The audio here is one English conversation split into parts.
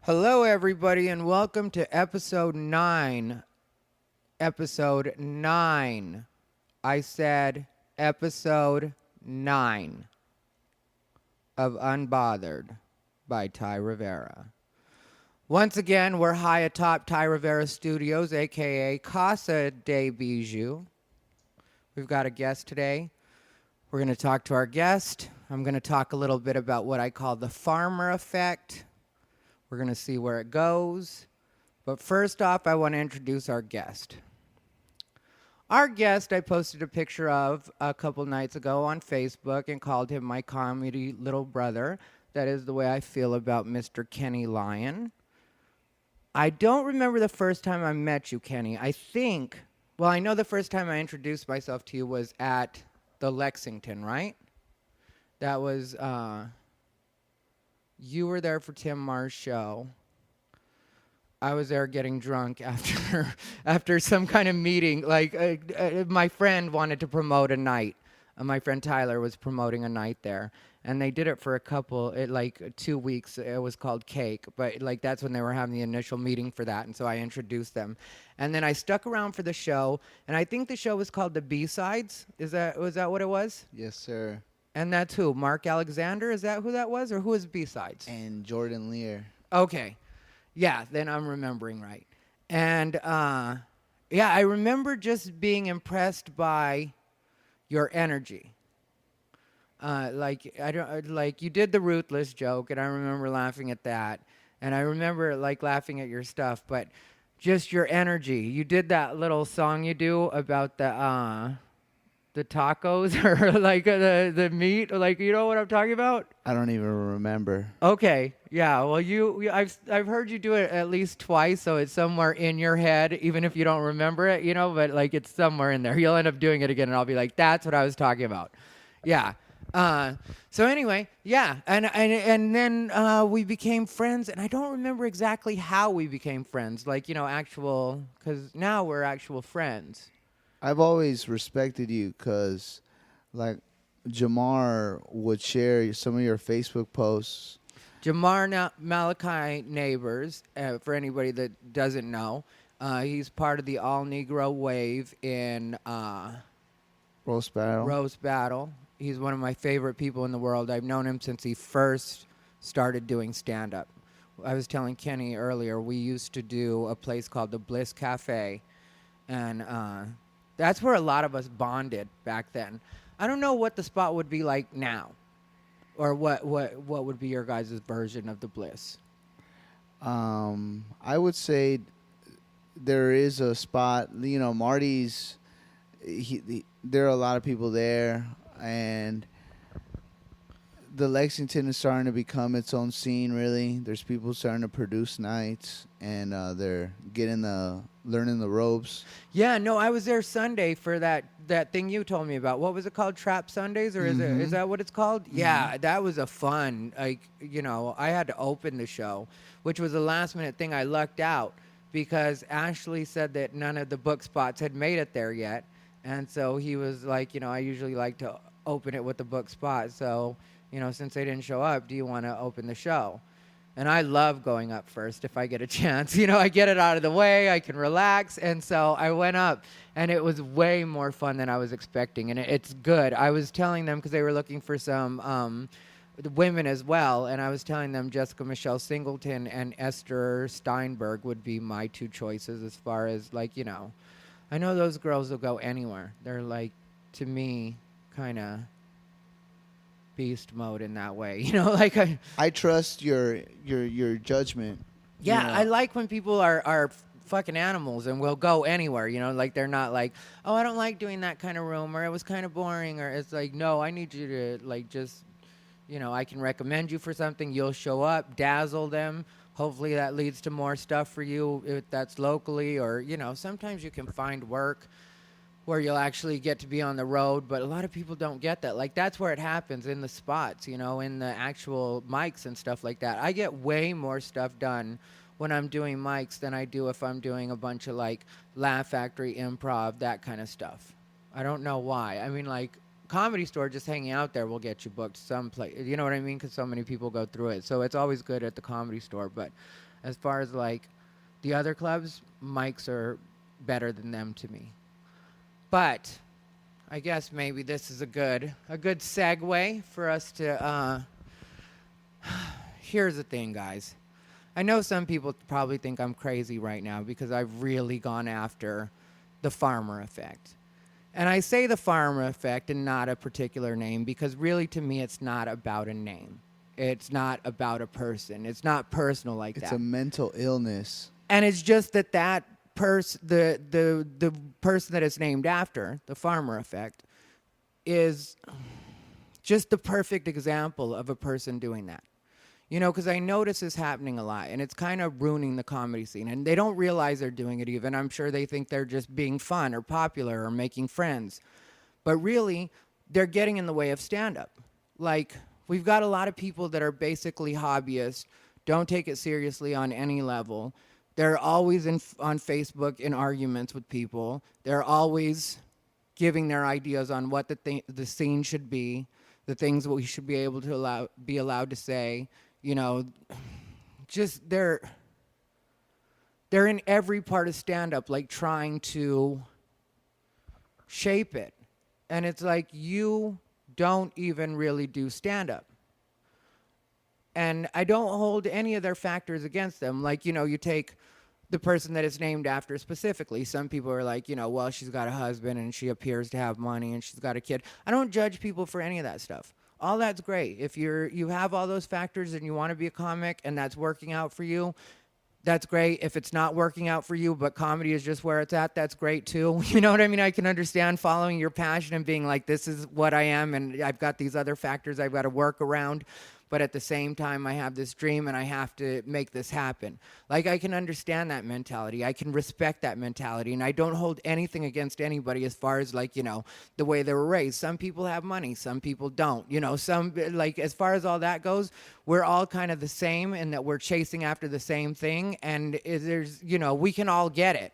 Hello, everybody, and welcome to episode 9. Episode 9. I said episode 9 of Unbothered by Ty Rivera. Once again, we're high atop Ty Rivera Studios, a.k.a. Casa de Bijou. We've got a guest today. We're going to talk to our guest. I'm going to talk a little bit about what I call the farmer effect. We're going to see where it goes. But first off, I want to introduce our guest. Our guest, I posted a picture of a couple nights ago on Facebook and called him my comedy little brother. That is the way I feel about Mr. Kenny Lyon. I don't remember the first time I met you, Kenny. I know the first time I introduced myself to you was at the Lexington, right? That was, you were there for Tim Marr's show. I was there getting drunk after some kind of meeting. My friend wanted to promote a night. My friend Tyler was promoting a night there, and they did it for 2 weeks. It was called Cake, but that's when they were having the initial meeting for that, and so I introduced them. And then I stuck around for the show, and I think the show was called the B-Sides. Was that what it was? Yes, sir. And that's who? Mark Alexander? Is that who that was? Or who was B-Sides? And Jordan Lear. Okay. Yeah, then I'm remembering right. And, I remember just being impressed by your energy. You did the ruthless joke, and I remember laughing at that. And I remember, laughing at your stuff, but just your energy. You did that little song you do about the tacos or the meat, you know what I'm talking about? I don't even remember. Okay, yeah. Well, I've heard you do it at least twice, so it's somewhere in your head, even if you don't remember it, But it's somewhere in there. You'll end up doing it again, and I'll be like, "That's what I was talking about." Yeah. So anyway, yeah, and then we became friends, and I don't remember exactly how we became friends, because now we're actual friends. I've always respected you because, Jamar would share some of your Facebook posts. Jamar Malachi Neighbors, for anybody that doesn't know, he's part of the all-Negro wave in Roast Battle. He's one of my favorite people in the world. I've known him since he first started doing stand-up. I was telling Kenny earlier, we used to do a place called the Bliss Cafe, and that's where a lot of us bonded back then. I don't know what the spot would be like now, or what would be your guys' version of the Bliss. I would say there is a spot. Marty's. There are a lot of people there, and the Lexington is starting to become its own scene. Really, there's people starting to produce nights, and they're learning the ropes. Yeah, no, I was there Sunday for that thing you told me about. What was it called? Trap Sundays, or is that what it's called? Mm-hmm. Yeah, that was a fun. I had to open the show, which was a last minute thing. I lucked out because Ashley said that none of the book spots had made it there yet, and so he was like, I usually like to open it with the book spot. So, since they didn't show up, do you want to open the show? And I love going up first if I get a chance. I get it out of the way. I can relax. And so I went up, and it was way more fun than I was expecting. And it's good. I was telling them, because they were looking for some women as well, and I was telling them Jessica Michelle Singleton and Esther Steinberg would be my two choices as far as, I know those girls will go anywhere. They're, to me, kind of beast mode in that way, I trust your judgment. Yeah, I like when people are fucking animals and will go anywhere, they're not like, oh, I don't like doing that kind of room, or it was kind of boring, or it's like, no, I need you to just, I can recommend you for something, you'll show up, dazzle them. Hopefully that leads to more stuff for you if that's locally, or sometimes you can find work where you'll actually get to be on the road, but a lot of people don't get that. That's where it happens, in the spots, in the actual mics and stuff like that. I get way more stuff done when I'm doing mics than I do if I'm doing a bunch of, Laugh Factory, improv, that kind of stuff. I don't know why. I mean, Comedy Store, just hanging out there will get you booked someplace. You know what I mean? Because so many people go through it. So it's always good at the Comedy Store, but As far as like the other clubs, Mike's are better than them to me. But I guess maybe this is a good segue for us to. Here's the thing, guys. I know some people probably think I'm crazy right now because I've really gone after the farmer effect. And I say the farmer effect and not a particular name because really to me it's not about a name. It's not about a person. It's not personal like that. It's a mental illness. And it's just that the person that it's named after, the farmer effect, is just the perfect example of a person doing that. You know, because I notice this happening a lot, and it's kind of ruining the comedy scene. And they don't realize they're doing it even. I'm sure they think they're just being fun or popular or making friends. But really, they're getting in the way of stand-up. Like, we've got a lot of people that are basically hobbyists, don't take it seriously on any level. They're always on Facebook in arguments with people. They're always giving their ideas on what the scene should be, the things that we should be able to be allowed to say. You know, just they're in every part of stand-up, like trying to shape it. And it's like you don't even really do stand-up. And I don't hold any of their factors against them. Like, you know, you take the person that it's named after specifically. Some people are like, you know, well, she's got a husband and she appears to have money and she's got a kid. I don't judge people for any of that stuff. All that's great. If you have all those factors and you want to be a comic and that's working out for you, that's great. If it's not working out for you, but comedy is just where it's at, that's great too. You know what I mean? I can understand following your passion and being like, this is what I am and I've got these other factors I've got to work around. But at the same time, I have this dream and I have to make this happen. Like, I can understand that mentality. I can respect that mentality. And I don't hold anything against anybody as far as, like, you know, the way they were raised. Some people have money. Some people don't. You know, some, like, as far as all that goes, we're all kind of the same in that we're chasing after the same thing. And there's, you know, we can all get it.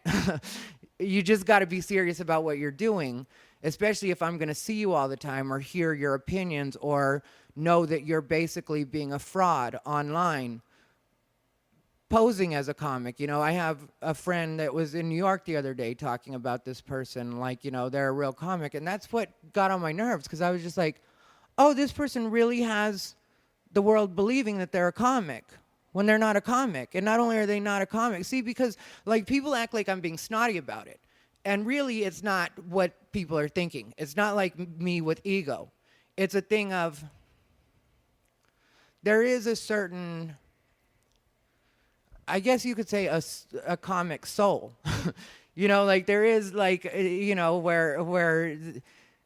You just got to be serious about what you're doing, especially if I'm going to see you all the time or hear your opinions or know that you're basically being a fraud online posing as a comic. You know, I have a friend that was in New York the other day talking about this person like, you know, they're a real comic, and that's what got on my nerves because I was just like, oh, this person really has the world believing that they're a comic when they're not a comic. And not only are they not a comic, see, because like people act like I'm being snotty about it, and really it's not what people are thinking. It's not like me with ego. It's a thing of there is a certain, I guess you could say a comic soul. You know, like there is like, you know, where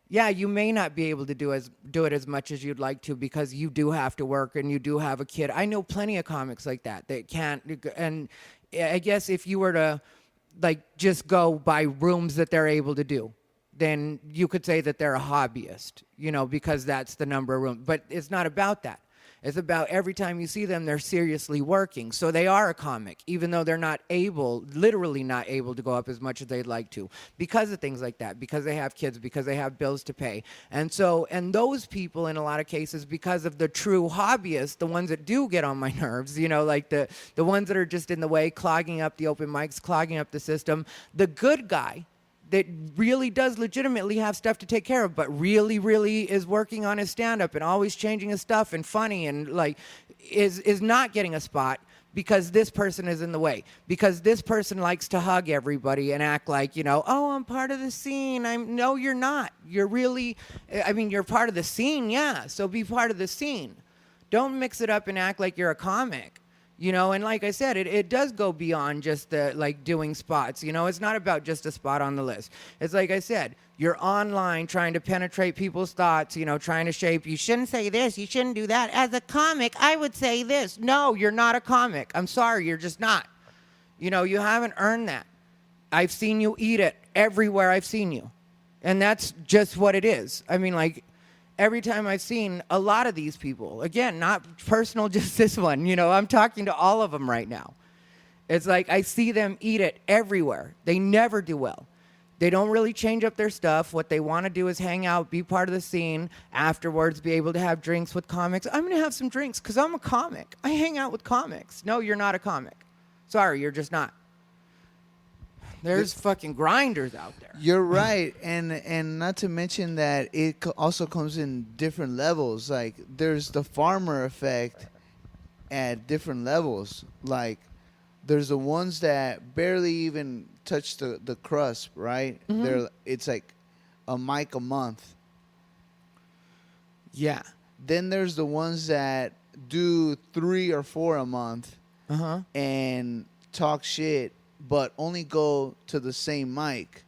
yeah, you may not be able to do it as much as you'd like to because you do have to work and you do have a kid. I know plenty of comics like that can't, and I guess if you were to like just go by rooms that they're able to do, then you could say that they're a hobbyist, you know, because that's the number of rooms. But it's not about that. It's about every time you see them, they're seriously working. So they are a comic, even though they're not able, literally not able to go up as much as they'd like to because of things like that, because they have kids, because they have bills to pay. And so, and those people in a lot of cases, because of the true hobbyists, the ones that do get on my nerves, you know, like the ones that are just in the way, clogging up the open mics, clogging up the system, the good guy that really does legitimately have stuff to take care of, but really, really is working on his stand-up and always changing his stuff and funny and like is not getting a spot because this person is in the way, because this person likes to hug everybody and act like, you know, oh, I'm part of the scene. No, you're not. You're really, I mean, you're part of the scene, yeah, so be part of the scene. Don't mix it up and act like you're a comic. You know, and like I said, it does go beyond just the, like, doing spots. You know, it's not about just a spot on the list. It's like I said, you're online trying to penetrate people's thoughts, you know, trying to shape, you shouldn't say this, you shouldn't do that. As a comic, I would say this. No, you're not a comic. I'm sorry, you're just not. You know, you haven't earned that. I've seen you eat it everywhere I've seen you. And that's just what it is. I mean, like, every time I've seen a lot of these people, again, not personal, just this one, you know, I'm talking to all of them right now. It's like I see them eat it everywhere. They never do well. They don't really change up their stuff. What they want to do is hang out, be part of the scene, afterwards be able to have drinks with comics. I'm going to have some drinks because I'm a comic. I hang out with comics. No, you're not a comic. Sorry, you're just not. There's fucking grinders out there. You're right, and not to mention that it also comes in different levels. Like there's the farmer effect at different levels. Like there's the ones that barely even touch the crust, right? It's like a mic a month. Yeah. Then there's the ones that do 3 or 4 a month and talk shit, but only go to the same mic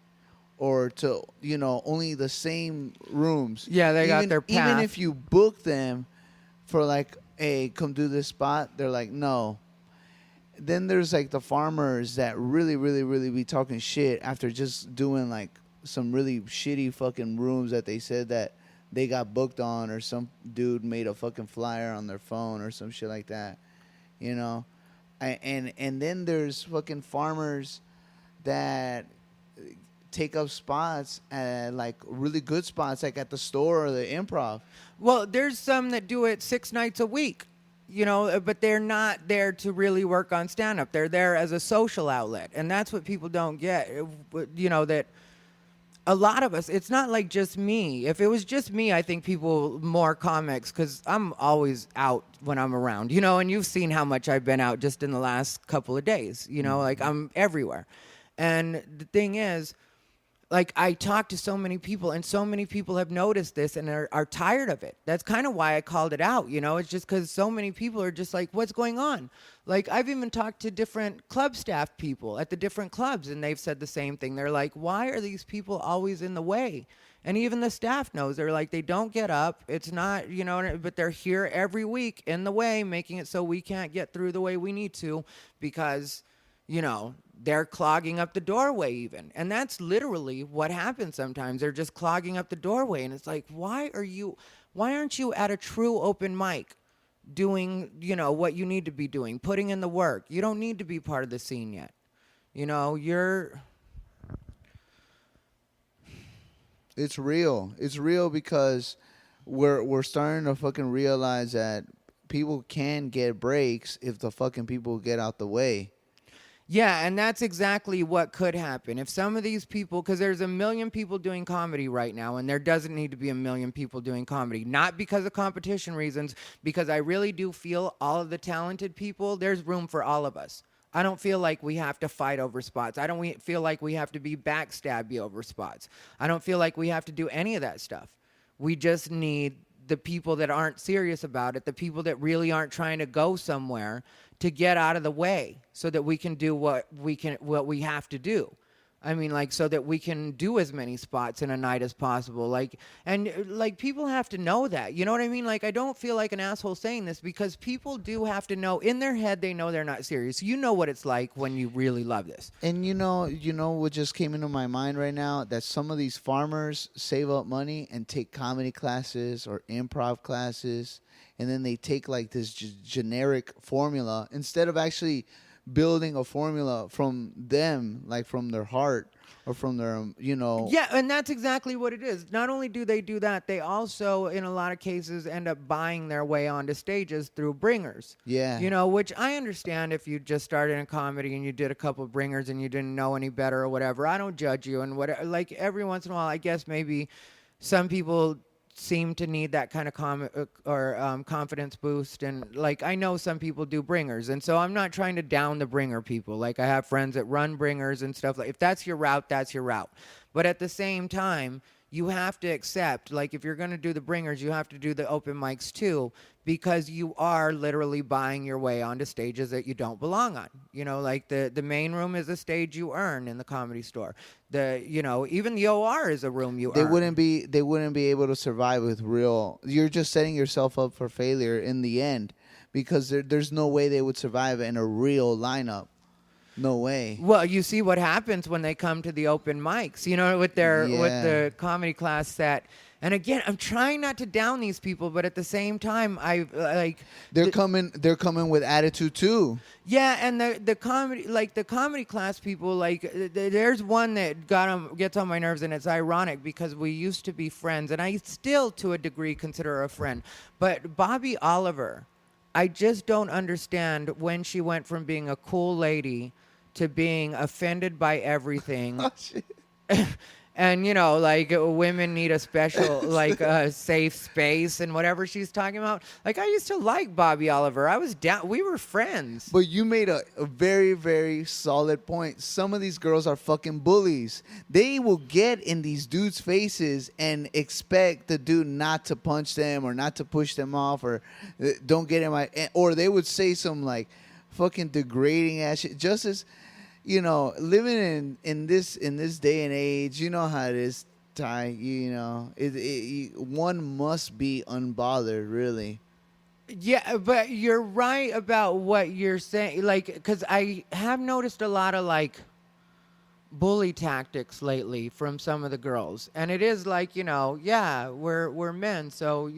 or to, only the same rooms. Yeah, they got their path. Even if you book them for like, hey, come do this spot, they're like, no. Then there's like the farmers that really, really, really be talking shit after just doing like some really shitty fucking rooms that they said that they got booked on, or some dude made a fucking flyer on their phone or some shit like that, And then there's fucking farmers that take up spots at like really good spots, like at the store or the Improv. Well, there's some that do it 6 nights a week, but they're not there to really work on stand-up. They're there as a social outlet, and that's what people don't get. That a lot of us, it's not like just me. If it was just me, I think people, more comics, because I'm always out when I'm around, and you've seen how much I've been out just in the last couple of days, like I'm everywhere. And the thing is, like, I talk to so many people, and so many people have noticed this and are tired of it. That's kind of why I called it out, It's just because so many people are just like, what's going on? Like, I've even talked to different club staff people at the different clubs, and they've said the same thing. They're like, why are these people always in the way? And even the staff knows. They're like, they don't get up. It's not, but they're here every week in the way, making it so we can't get through the way we need to because, they're clogging up the doorway even. And that's literally what happens sometimes. They're just clogging up the doorway. And it's like, why aren't you at a true open mic doing, what you need to be doing, putting in the work? You don't need to be part of the scene yet. It's real. It's real because we're starting to fucking realize that people can get breaks if the fucking people get out the way. Yeah, and that's exactly what could happen. If some of these people, because there's 1 million people doing comedy right now, and there doesn't need to be 1 million people doing comedy. Not because of competition reasons, because I really do feel all of the talented people, there's room for all of us. I don't feel like we have to fight over spots. I don't feel like we have to be backstabby over spots. I don't feel like we have to do any of that stuff. We just need the people that aren't serious about it, the people that really aren't trying to go somewhere, to get out of the way so that we can do what we have to do. I mean, like, so that we can do as many spots in a night as possible. Like, people have to know that. You know what I mean? Like, I don't feel like an asshole saying this, because people do have to know in their head, they know they're not serious. You know what it's like when you really love this. And you know what just came into my mind right now? That some of these farmers save up money and take comedy classes or improv classes, and then they take like this generic formula instead of actually building a formula from them, like from their heart or from their, Yeah, and that's exactly what it is. Not only do they do that, they also, in a lot of cases, end up buying their way onto stages through bringers. Yeah. Which I understand if you just started in comedy and you did a couple of bringers and you didn't know any better or whatever. I don't judge you, and whatever. Like, every once in a while, I guess maybe some people seem to need that kind of confidence boost, and like, I know some people do bringers, and so I'm not trying to down the bringer people. Like, I have friends that run bringers and stuff. Like, if that's your route, that's your route. But at the same time, you have to accept, like, if you're going to do the bringers, you have to do the open mics too, because you are literally buying your way onto stages that you don't belong on. Like the main room is a stage you earn in the Comedy Store. Even the OR is a room you earn. They wouldn't be able to survive with real. You're just setting yourself up for failure in the end, because there's no way they would survive in a real lineup. No way. Well, you see what happens when they come to the open mics, with the comedy class set. And again, I'm trying not to down these people, but at the same time, they're coming with attitude too. Yeah, and the comedy class people, like, there's one that gets on my nerves, and it's ironic because we used to be friends, and I still, to a degree, consider her a friend. But Bobby Oliver, I just don't understand when she went from being a cool lady to being offended by everything. Oh, shit. And like women need a special, like a safe space and whatever she's talking about. Like I used to like Bobby Oliver. I was down. We were friends. But you made a very, very solid point. Some of these girls are fucking bullies. They will get in these dudes' faces and expect the dude not to punch them or not to push them off or don't get in my... Or they would say some like fucking degrading ass shit. Just as, living in this day and age, you know how it is, Ty. One must be unbothered, really. Yeah, but you're right about what you're saying. Like, because I have noticed a lot of like bully tactics lately from some of the girls, and it is like, yeah, we're men, so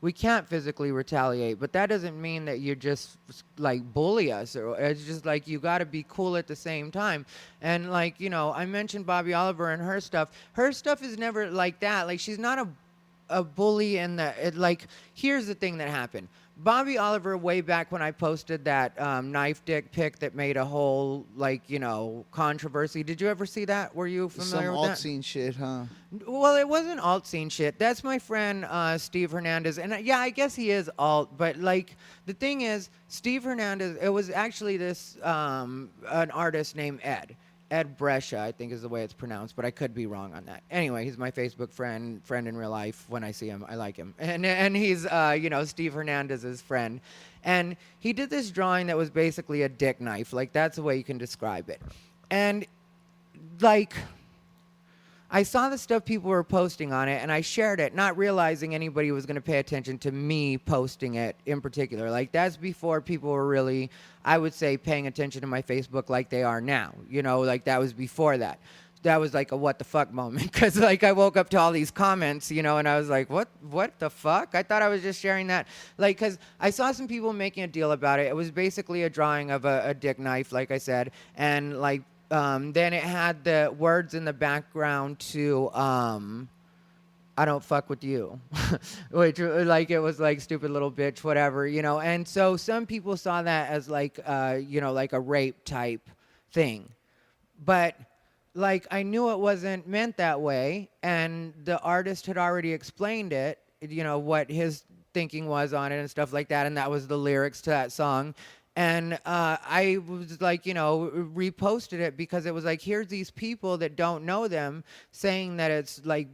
we can't physically retaliate, but that doesn't mean that you just like bully us, or it's just like you got to be cool at the same time. And like, I mentioned Bobby Oliver and her stuff. Her stuff is never like that. Like she's not a bully, and like here's the thing that happened. Bobby Oliver, way back when I posted that knife dick pic that made a whole controversy. Did you ever see that? Were you familiar with that? Some alt scene shit, huh? Well, it wasn't alt scene shit. That's my friend Steve Hernandez, and yeah, I guess he is alt. But like the thing is, Steve Hernandez. It was actually this an artist named Ed Brescia, I think is the way it's pronounced, but I could be wrong on that. Anyway, he's my Facebook friend in real life. When I see him, I like him. And he's, Steve Hernandez's friend. And he did this drawing that was basically a dick knife. Like, that's the way you can describe it. And, like, I saw the stuff people were posting on it, and I shared it, not realizing anybody was going to pay attention to me posting it in particular. Like, that's before people were really, I would say, paying attention to my Facebook like they are now. Like, that was before that. That was like a what the fuck moment, because like I woke up to all these comments, and I was like, what the fuck? I thought I was just sharing that, like, because I saw some people making a deal about it. It was basically a drawing of a dick knife, like I said, and like, then it had the words in the background to I don't fuck with you, which like it was like stupid little bitch, whatever, and so some people saw that as like like a rape type thing, but like I knew it wasn't meant that way, and the artist had already explained it, what his thinking was on it and stuff like that, and that was the lyrics to that song. And I was like, reposted it because it was like, here's these people that don't know them saying that it's like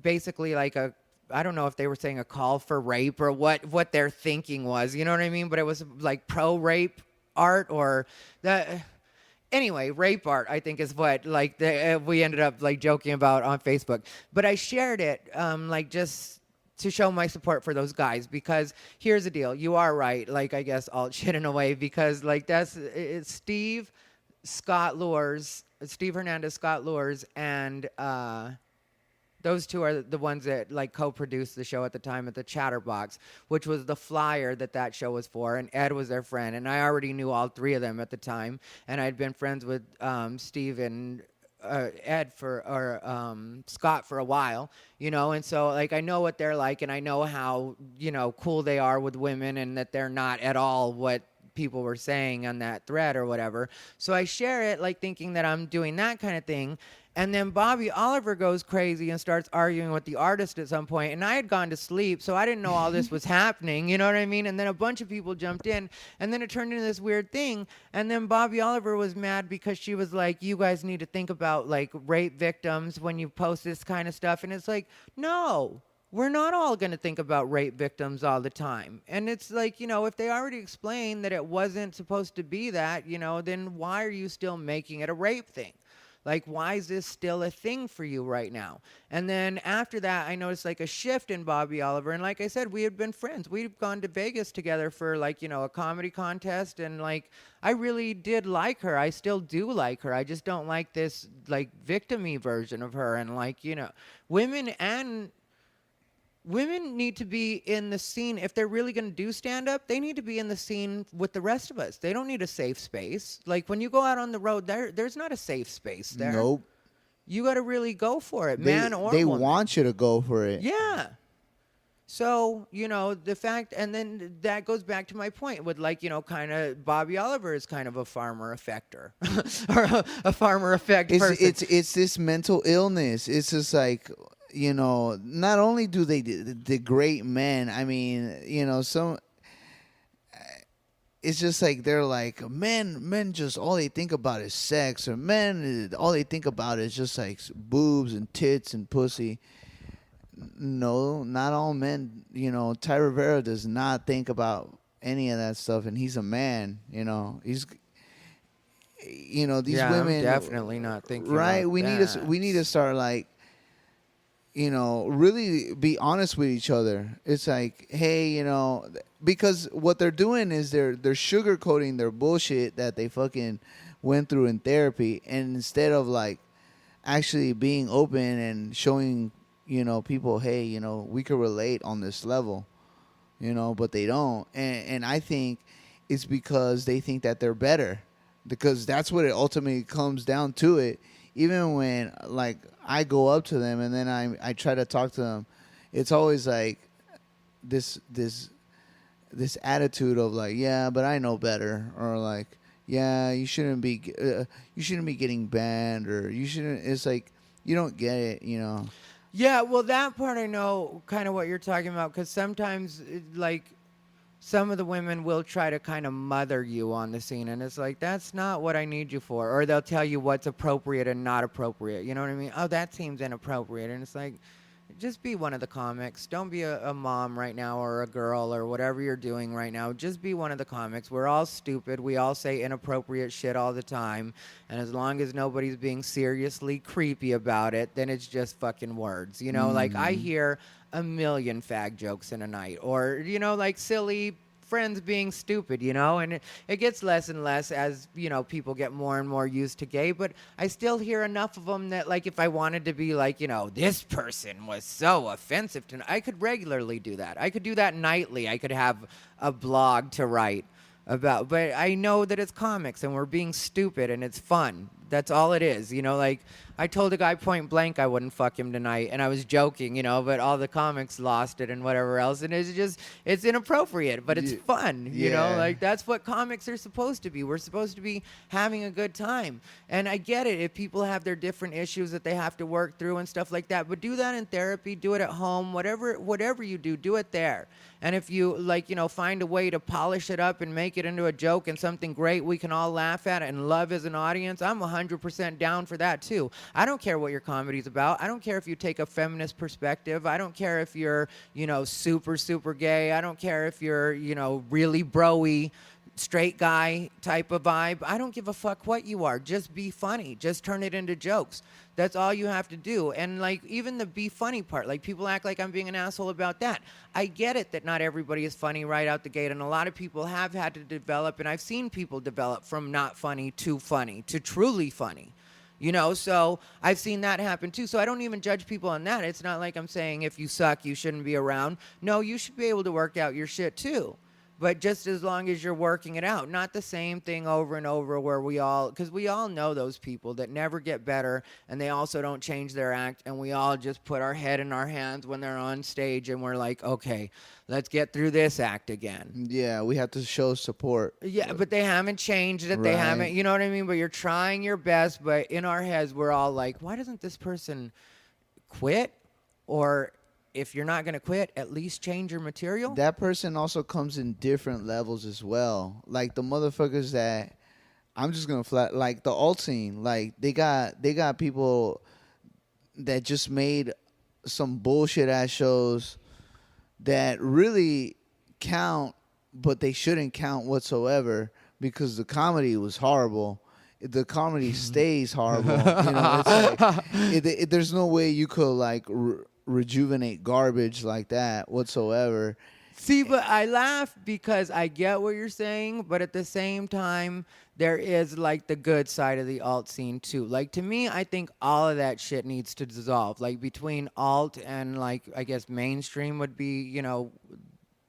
basically like I don't know if they were saying a call for rape or what their thinking was, you know what I mean? But it was like pro-rape art or that. Anyway, rape art, I think, is what like we ended up like joking about on Facebook. But I shared it like just to show my support for those guys, because here's the deal. You are right, like I guess alt shit in a way, because like it's Steve Hernandez, Scott Lures, and those two are the ones that like co-produced the show at the time at the Chatterbox, which was the flyer that show was for, and Ed was their friend, and I already knew all three of them at the time, and I'd been friends with Steve and Ed Scott for a while, and so like I know what they're like, and I know how cool they are with women, and that they're not at all what people were saying on that thread or whatever. So I share it like thinking that I'm doing that kind of thing. And then Bobby Oliver goes crazy and starts arguing with the artist at some point. And I had gone to sleep, so I didn't know all this was happening. You know what I mean? And then a bunch of people jumped in. And then it turned into this weird thing. And then Bobby Oliver was mad because she was like, you guys need to think about, like, rape victims when you post this kind of stuff. And it's like, no. We're not all going to think about rape victims all the time. And it's like, if they already explained that it wasn't supposed to be that, then why are you still making it a rape thing? Like, why is this still a thing for you right now? And then after that, I noticed like a shift in Bobby Oliver. And like I said, we had been friends. We'd gone to Vegas together for like, a comedy contest. And like, I really did like her. I still do like her. I just don't like this like victim-y version of her. And like, women need to be in the scene. If they're really going to do stand-up, they need to be in the scene with the rest of us. They don't need a safe space. Like, when you go out on the road, there's not a safe space there. Nope. You got to really go for it, man or woman. They woman. want you to go for it. Yeah. So, the fact, and then that goes back to my point with like, kind of Bobby Oliver is kind of a farmer effector or a farmer effect It's person. it's this mental illness. It's just like, not only do they degrade men. I mean, some. It's just like they're like men. Just all they think about is sex, or men. All they think about is just like boobs and tits and pussy. No, not all men. Ty Rivera does not think about any of that stuff, and he's a man. These Yeah, I'm women. definitely not thinking Right? about that. We need to start like, really be honest with each other. It's like, hey, because what they're doing is they're sugarcoating their bullshit that they fucking went through in therapy, and instead of like actually being open and showing, people, hey, we could relate on this level, but they don't. And I think it's because they think that they're better, because that's what it ultimately comes down to it. Even when like I go up to them and then I try to talk to them, it's always like this attitude of like, yeah, but I know better, or like, yeah, you shouldn't be getting banned, or you shouldn't. It's like you don't get it. Yeah, well, that part I know kind of what you're talking about, because sometimes, like, some of the women will try to kind of mother you on the scene, and it's like, that's not what I need you for. Or they'll tell you what's appropriate and not appropriate. You know what I mean? Oh, that seems inappropriate. And it's like, just be one of the comics. Don't be a mom right now, or a girl, or whatever you're doing right now. Just be one of the comics. We're all stupid. We all say inappropriate shit all the time. And as long as nobody's being seriously creepy about it, then it's just fucking words. Like I hear a million fag jokes in a night, or, like silly friends being stupid, and it gets less and less as, people get more and more used to gay, but I still hear enough of them that, like, if I wanted to be like, this person was so offensive to, I could regularly do that. I could do that nightly. I could have a blog to write about, but I know that it's comics and we're being stupid and it's fun. That's all it is. Like I told a guy point blank I wouldn't fuck him tonight, and I was joking, but all the comics lost it and whatever else, and it's inappropriate, but it's fun. Like that's what comics are supposed to be. We're supposed to be having a good time. And I get it if people have their different issues that they have to work through and stuff like that, but do that in therapy, do it at home, whatever you do it there. And if you find a way to polish it up and make it into a joke and something great we can all laugh at and love as an audience, I'm 100% down for that too. I don't care what your comedy's about. I don't care if you take a feminist perspective. I don't care if you're, super, super gay. I don't care if you're, really bro-y, straight guy type of vibe. I don't give a fuck what you are. Just be funny. Just turn it into jokes. That's all you have to do. And like even the be funny part, like people act like I'm being an asshole about that. I get it that not everybody is funny right out the gate, and a lot of people have had to develop, and I've seen people develop from not funny to truly funny. So I've seen that happen too. So I don't even judge people on that. It's not like I'm saying if you suck, you shouldn't be around. No, you should be able to work out your shit too. But just as long as you're working it out, not the same thing over and over where because we all know those people that never get better, and they also don't change their act, and we all just put our head in our hands when they're on stage and we're like, okay, let's get through this act again. Yeah, we have to show support. Yeah, but they haven't changed it. Right. They haven't, you know what I mean? But you're trying your best, but in our heads, we're all like, why doesn't this person quit? Or if you're not going to quit, at least change your material. That person also comes in different levels as well. Like the motherfuckers that I'm just gonna flat, like the alt scene. Like they got people that just made some bullshit ass shows that really count, but they shouldn't count whatsoever because the comedy was horrible. The comedy stays horrible. It's like there's no way you could like rejuvenate garbage like that whatsoever. See, but I laugh because I get what you're saying, but at the same time, there is like the good side of the alt scene too. Like to me, I think all of that shit needs to dissolve. Like between alt and like I guess mainstream would be,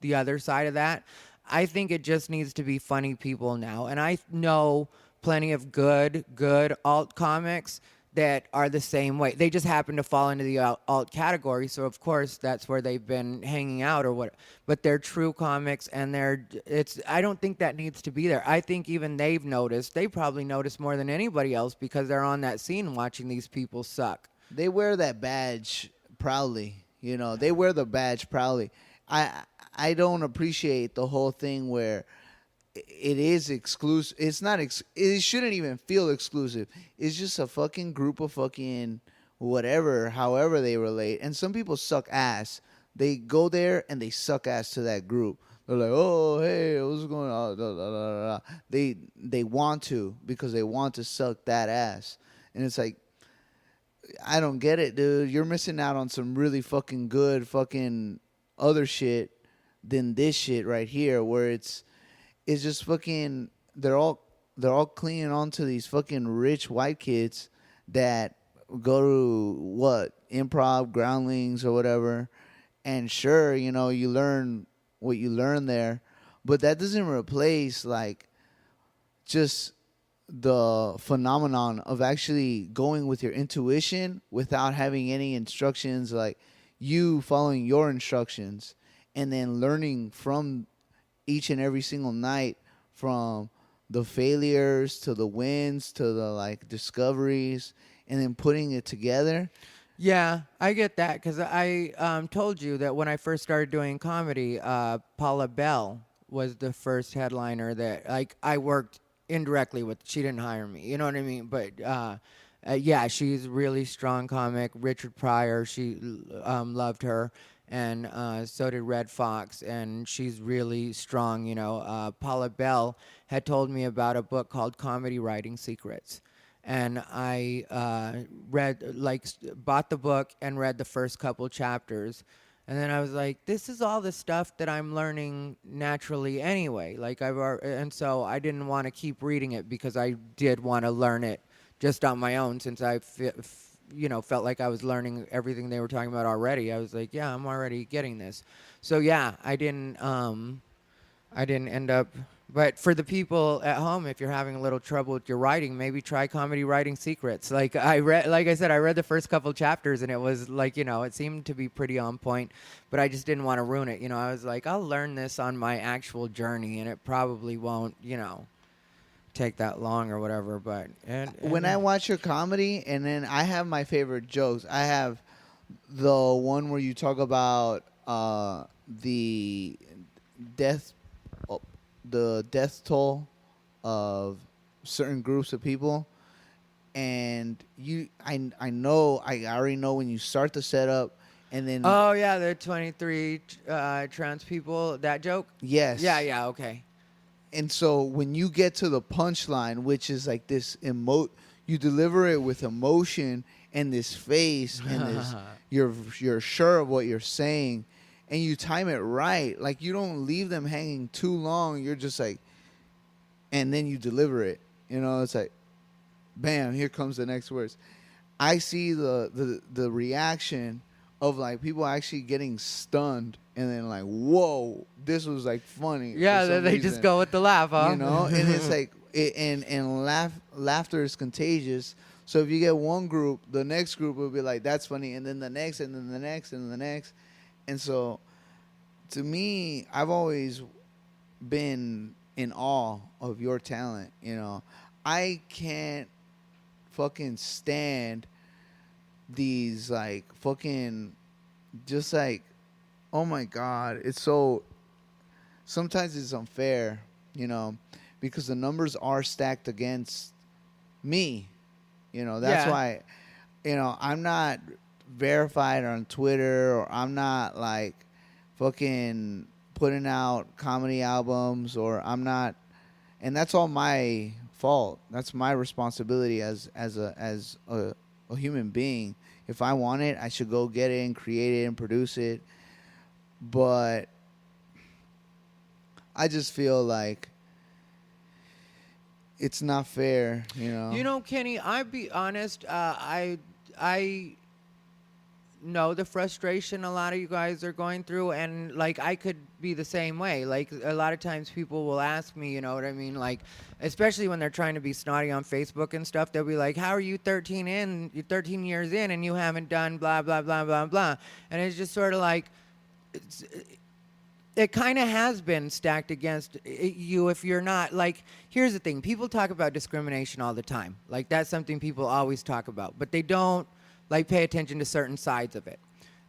the other side of that. I think it just needs to be funny people now. And I know plenty of good alt comics that are the same way. They just happen to fall into the alt category, so of course that's where they've been hanging out or what. But they're true comics, and it's. I don't think that needs to be there. I think even they've noticed. They probably noticed more than anybody else because they're on that scene watching these people suck. They wear that badge proudly. You know, they wear the badge proudly. I don't appreciate the whole thing where it is exclusive. It's not. It shouldn't even feel exclusive. It's just a fucking group of fucking whatever, however they relate. And some people suck ass. They go there and they suck ass to that group. They're like, oh hey, what's going on? Da, da, da, da. They want to because they want to suck that ass. And it's like, I don't get it, dude. You're missing out on some really fucking good fucking other shit than this shit right here, where it's just fucking. They're all clinging on to these fucking rich white kids that go to what improv, groundlings, or whatever. And sure, you know, you learn what you learn there, but that doesn't replace like just the phenomenon of actually going with your intuition without having any instructions, like you following your instructions and then learning from each and every single night, from the failures to the wins to the like discoveries, and then putting it together. Yeah, I get that because I told you that when I first started doing comedy, Paula Bell was the first headliner that like I worked indirectly with. She didn't hire me, you know what I mean? But yeah, she's a really strong comic. Richard Pryor, she loved her, and so did Red Fox, and she's really strong. You know, Paula Bell had told me about a book called Comedy Writing Secrets. And I bought the book and read the first couple chapters. And then I was like, this is all the stuff that I'm learning naturally anyway. And so I didn't want to keep reading it because I did want to learn it just on my own, since I felt like I was learning everything they were talking about already. I was like, yeah, I'm already getting this. So yeah, I didn't end up. But for the people at home, if you're having a little trouble with your writing, maybe try Comedy Writing Secrets. Like I said, I read the first couple chapters, and it was like, it seemed to be pretty on point, but I just didn't want to ruin it. I was like, I'll learn this on my actual journey, and it probably won't, take that long or whatever. But when I watch your comedy, and then I have my favorite jokes. I have the one where you talk about the death toll of certain groups of people, and I already know when you start the setup, and then oh yeah, the 23 trans people, that joke. Yes. Yeah, okay. And so when you get to the punchline, which is like this you deliver it with emotion and this face and this you're sure of what you're saying. And you time it right. Like, you don't leave them hanging too long. You're just like, and then you deliver it. It's like, bam, here comes the next words. I see the reaction of, like, people actually getting stunned. And then, like, whoa, this was, like, funny. Yeah, they just go with the laugh, huh? And it's like, laughter is contagious. So if you get one group, the next group will be like, that's funny. And then the next, and then the next, and the next. And so, to me, I've always been in awe of your talent. I can't fucking stand these, like, fucking, just like, oh my God, it's so, sometimes it's unfair, because the numbers are stacked against me. That's why, I'm not verified on Twitter, or I'm not like fucking putting out comedy albums, or I'm not, and that's all my fault. That's my responsibility as a human being. If I want it, I should go get it and create it and produce it. But I just feel like it's not fair, Kenny, I'd be honest, I know the frustration a lot of you guys are going through, and like I could be the same way. Like a lot of times people will ask me, you know what I mean, like especially when they're trying to be snotty on Facebook and stuff, they'll be like, how are you 13 years in and you haven't done blah blah blah blah blah. And it's just sort of like it kind of has been stacked against you if you're not like. Here's the thing, people talk about discrimination all the time, like that's something people always talk about, but they don't like pay attention to certain sides of it.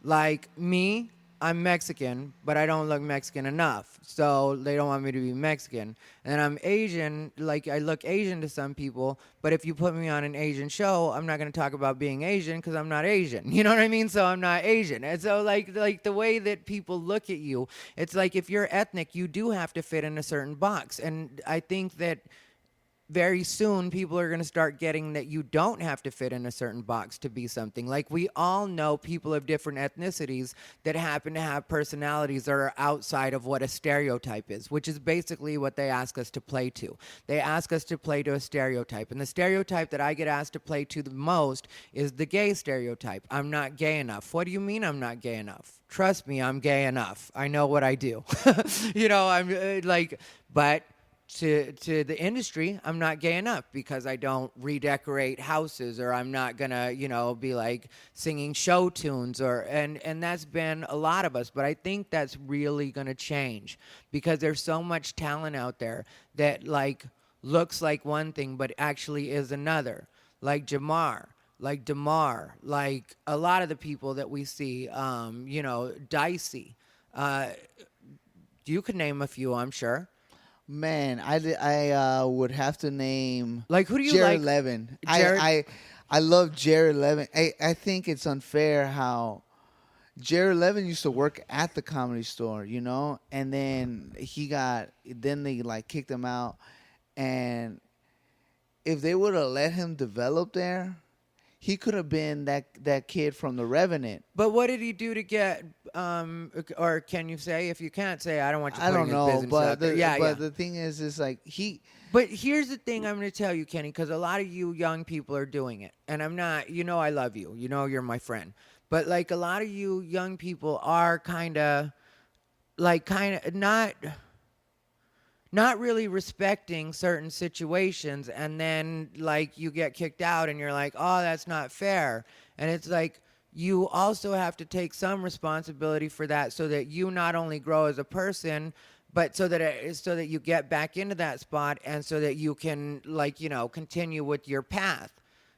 Like me, I'm Mexican, but I don't look Mexican enough, so they don't want me to be Mexican. And I'm Asian, like I look Asian to some people, but if you put me on an Asian show, I'm not going to talk about being Asian because I'm not Asian. You know what I mean? So I'm not Asian. And so like the way that people look at you, it's like if you're ethnic, you do have to fit in a certain box. And I think that very soon people are going to start getting that you don't have to fit in a certain box to be something. Like we all know people of different ethnicities that happen to have personalities that are outside of what a stereotype is, which is basically what they ask us to play to. They ask us to play to a stereotype. And the stereotype that I get asked to play to the most is the gay stereotype. I'm not gay enough. What do you mean I'm not gay enough? Trust me, I'm gay enough. I know what I do. You know, I'm but to the industry, I'm not gay enough because I don't redecorate houses, or I'm not gonna, you know, be like singing show tunes, or and that's been a lot of us. But I think that's really gonna change because there's so much talent out there that like looks like one thing but actually is another. Like Jamar, like Damar, like a lot of the people that we see, you know, Dicey. You could name a few, I'm sure. Man, I would have to name Like, who do you Jared like? Levin. Jared- I love Jared Levin. I think it's unfair how Jared Levin used to work at the Comedy Store, you know, and then they like kicked him out, and if they would have let him develop there, he could have been that kid from The Revenant. But what did he do to get? Or can you say? If you can't say, I don't want you. I don't putting his know, business out there. but the thing is like he. But here's the thing I'm going to tell you, Kenny, because a lot of you young people are doing it, and I'm not. You know, I love you. You know, you're my friend. But like a lot of you young people are kind of not really respecting certain situations, and then like you get kicked out and you're like, oh, that's not fair. And it's like you also have to take some responsibility for that, so that you not only grow as a person, but so that you get back into that spot, and so that you can, like, you know, continue with your path.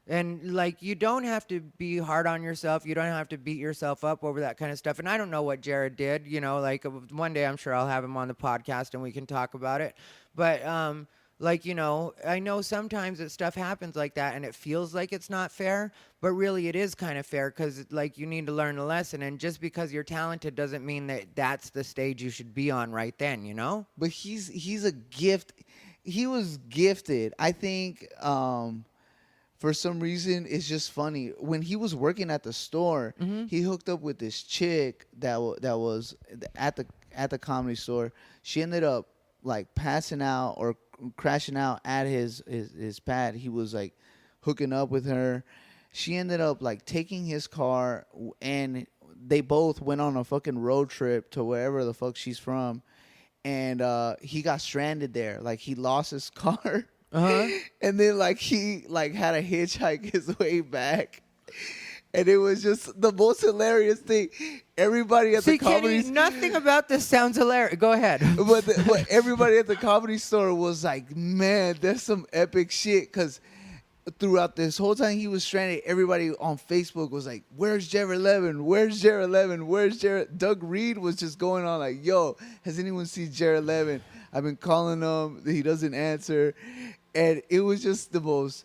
And like you don't have to be hard on yourself. You don't have to beat yourself up over that kind of stuff. And I don't know what Jared did. You know, like one day I'm sure I'll have him on the podcast and we can talk about it. But like, you know, I know sometimes that stuff happens like that and it feels like it's not fair, but really it is kind of fair because like you need to learn a lesson. And just because you're talented doesn't mean that that's the stage you should be on right then, you know? But he's a gift. He was gifted. I think for some reason, it's just funny. When he was working at the store, he hooked up with this chick that was at the Comedy Store. She ended up like passing out or crashing out at his pad. He was like hooking up with her. She ended up like taking his car, and they both went on a fucking road trip to wherever the fuck she's from. And he got stranded there. Like he lost his car. And then like he like had to hitchhike his way back, and it was just the most hilarious thing. Everybody at the comedy nothing about this sounds hilarious. Go ahead. but everybody at the Comedy Store was like, man, that's some epic shit. Because throughout this whole time he was stranded, everybody on Facebook was like, where's Jared Levin? Where's Jared Levin? Where's Jared? Doug Reed was just going on like, yo, has anyone seen Jared Levin? I've been calling him. He doesn't answer. And it was just the most,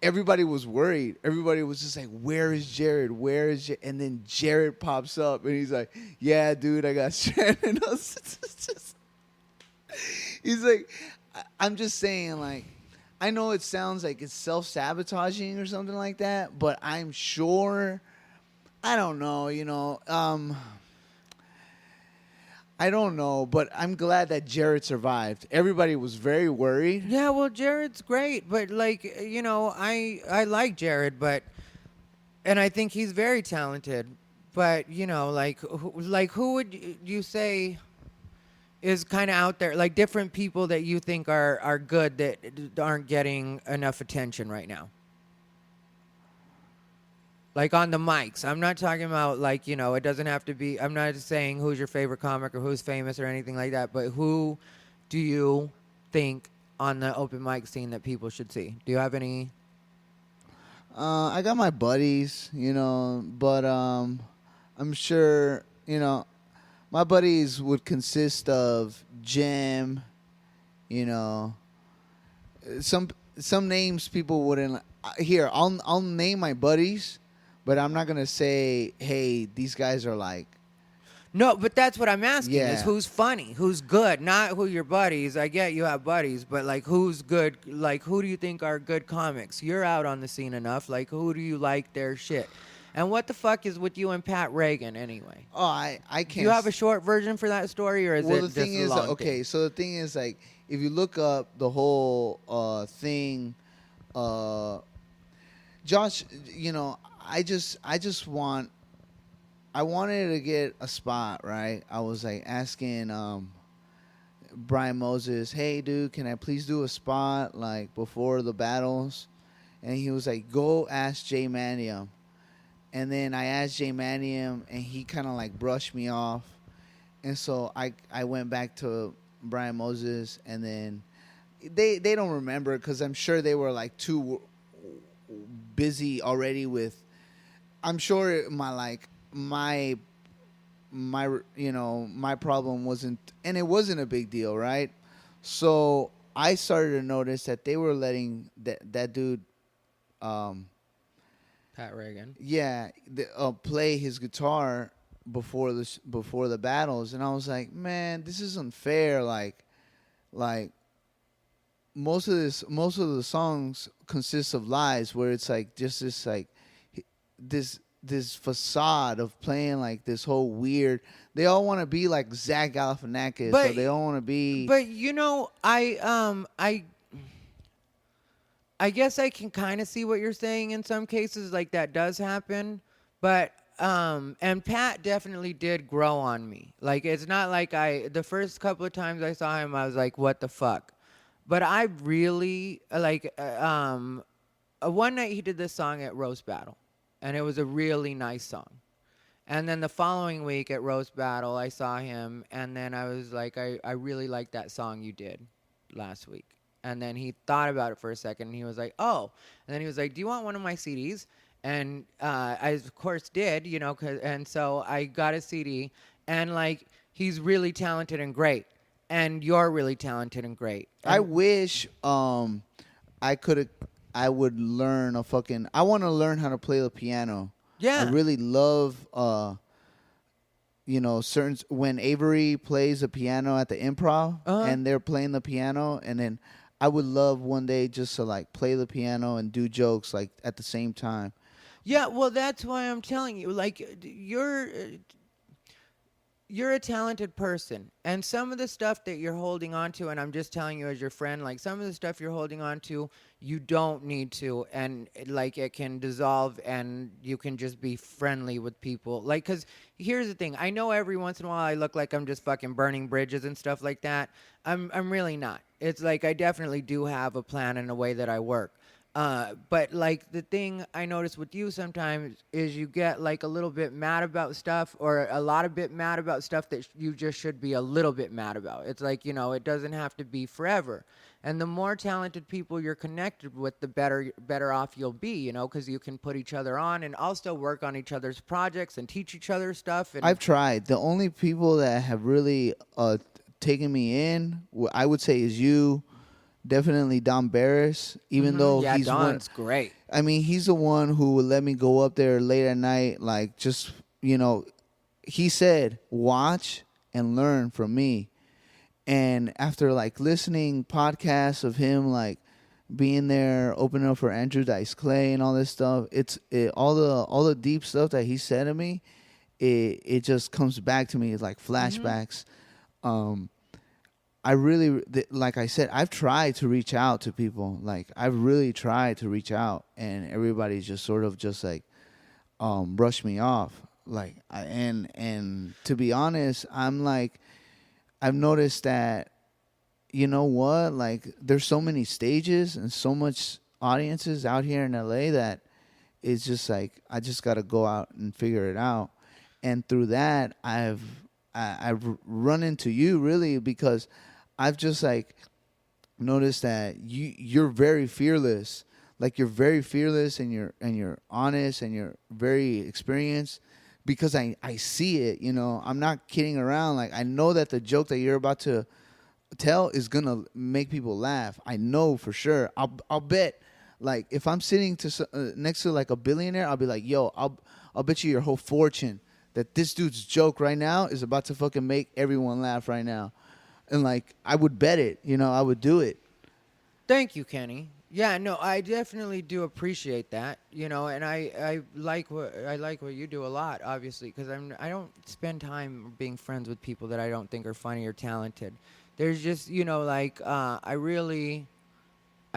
everybody was worried. Everybody was just like, where is Jared? Where is Jared? And then Jared pops up and he's like, yeah, dude, I got stranded. He's like, I'm just saying, like, I know it sounds like it's self-sabotaging or something like that, but I'm sure, I don't know, you know, I don't know, but I'm glad that Jared survived. Everybody was very worried. Yeah, well, Jared's great, but like, you know, I like Jared, and I think he's very talented, But you know, like who would you say is kind of out there, like different people that you think are good that aren't getting enough attention right now? Like on the mics. I'm not talking about like, you know, it doesn't have to be, I'm not saying who's your favorite comic or who's famous or anything like that, but who do you think on the open mic scene that people should see? Do you have any? I got my buddies, but I'm sure, my buddies would consist of Jim, you know, some names people wouldn't. Here, I'll name my buddies, but I'm not gonna say, hey, these guys are like. No, but that's what I'm asking is Yeah. who's funny, who's good, not who your buddies. I get you have buddies, but like who's good? Like who do you think are good comics? You're out on the scene enough. Like who do you like their shit? And what the fuck is with you and Pat Reagan anyway? Oh, I can't. Do you have a short version for that story, or is Well, it the just thing a is, long okay. thing? So the thing is, like, if you look up the whole thing, Josh, I wanted to get a spot, right? I was like asking Brian Moses, hey, dude, can I please do a spot like before the battles? And he was like, go ask Jay Manium. And then I asked Jay Manium, and he kind of like brushed me off. And so I went back to Brian Moses, and then they don't remember because I'm sure they were like too busy already with. I'm sure my problem wasn't, and it wasn't a big deal, right? So I started to notice that they were letting that dude, Pat Reagan. yeah, play his guitar before the battles, and I was like, man, this is unfair. Like most of the songs consist of lies, where it's like just this facade of playing like this whole weird. They all want to be like Zach Galifianakis, But- or they all want to be. But you know, I guess I can kind of see what you're saying in some cases, like that does happen. But and Pat definitely did grow on me. Like it's not like the first couple of times I saw him, I was like, what the fuck? But I really like one night he did this song at Roast Battle, and it was a really nice song. And then the following week at Roast Battle, I saw him, and then I was like, I really like that song you did last week. And then he thought about it for a second, and he was like, oh. And then he was like, do you want one of my CDs? And I, of course, did, you know, and so I got a CD, and, like, he's really talented and great, and you're really talented and great. I And wish I would learn I want to learn how to play the piano. Yeah. I really love certain when Avery plays the piano at the improv, and they're playing the piano, and then I would love one day just to like play the piano and do jokes like at the same time. Yeah, well, that's why I'm telling you, like, you're a talented person, and some of the stuff that you're holding on to, and I'm just telling you as your friend, like some of the stuff you're holding on to, you don't need to, and like it can dissolve, and you can just be friendly with people. Like, because here's the thing, I know every once in a while I look like I'm just fucking burning bridges and stuff like that. I'm really not. It's like I definitely do have a plan and a way that I work. But like the thing I notice with you sometimes is you get like a little bit mad about stuff, or a lot of bit mad about stuff that you just should be a little bit mad about. It's like, you know, it doesn't have to be forever. And the more talented people you're connected with, the better off you'll be, you know, because you can put each other on and also work on each other's projects and teach each other stuff. And I've tried. The only people that have really taken me in, I would say, is you. Definitely Don Barris, even though yeah, he's Don's great. I mean, he's the one who would let me go up there late at night, like just, he said, watch and learn from me. And after like listening podcasts of him, like being there, opening up for Andrew Dice Clay and all this stuff, all the deep stuff that he said to me, it just comes back to me. It's like flashbacks. I really, like I said, I've tried to reach out to people. Like, I've really tried to reach out, and everybody's just sort of just like brushed me off. Like, and to be honest, I'm like, I've noticed that, you know what? Like, there's so many stages and so much audiences out here in LA that it's just like I just got to go out and figure it out. And through that, I've run into you really because I've just like noticed that you're very fearless. Like, you're very fearless, and you're honest, and you're very experienced because I see it, you know. I'm not kidding around. Like, I know that the joke that you're about to tell is gonna make people laugh. I know for sure. I'll bet. Like, if I'm sitting next to like a billionaire, I'll be like, yo, I'll bet you your whole fortune that this dude's joke right now is about to fucking make everyone laugh right now. And like, I would bet it. You know, I would do it. Thank you, Kenny. Yeah, no, I definitely do appreciate that, you know, and I like what you do a lot, obviously, because I don't spend time being friends with people that I don't think are funny or talented. There's just, you know, like I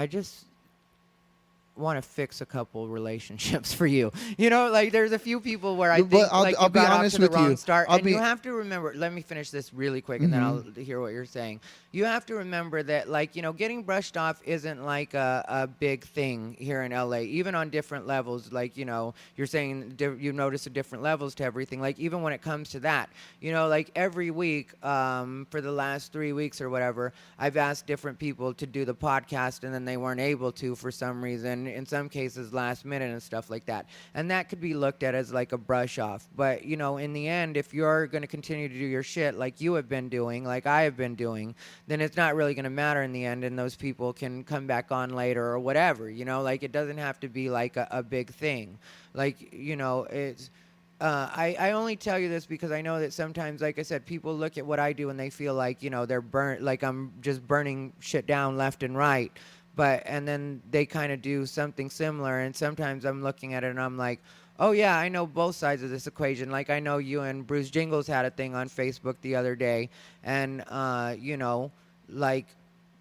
just want to fix a couple relationships for you. You know, like there's a few people where I But think like I'll you be got off honest to the with wrong you. start, I'll and be you have to remember. Let me finish this really quick, and then I'll hear what you're saying. You have to remember that, like, you know, getting brushed off isn't like a big thing here in LA, even on different levels. Like, you know, you're saying you notice the different levels to everything. Like, even when it comes to that, you know, like every week for the last 3 weeks or whatever, I've asked different people to do the podcast, and then they weren't able to for some reason. In some cases, last minute and stuff like that. And that could be looked at as like a brush off. But, you know, in the end, if you're going to continue to do your shit like you have been doing, like I have been doing, then it's not really going to matter in the end, and those people can come back on later or whatever, you know, like it doesn't have to be like a big thing. Like, you know, it's I only tell you this because I know that sometimes, like I said, people look at what I do and they feel like, you know, they're burnt, like I'm just burning shit down left and right. But, and then they kind of do something similar. And sometimes I'm looking at it and I'm like, oh, yeah, I know both sides of this equation. Like, I know you and Bruce Jingles had a thing on Facebook the other day. And, you know, like,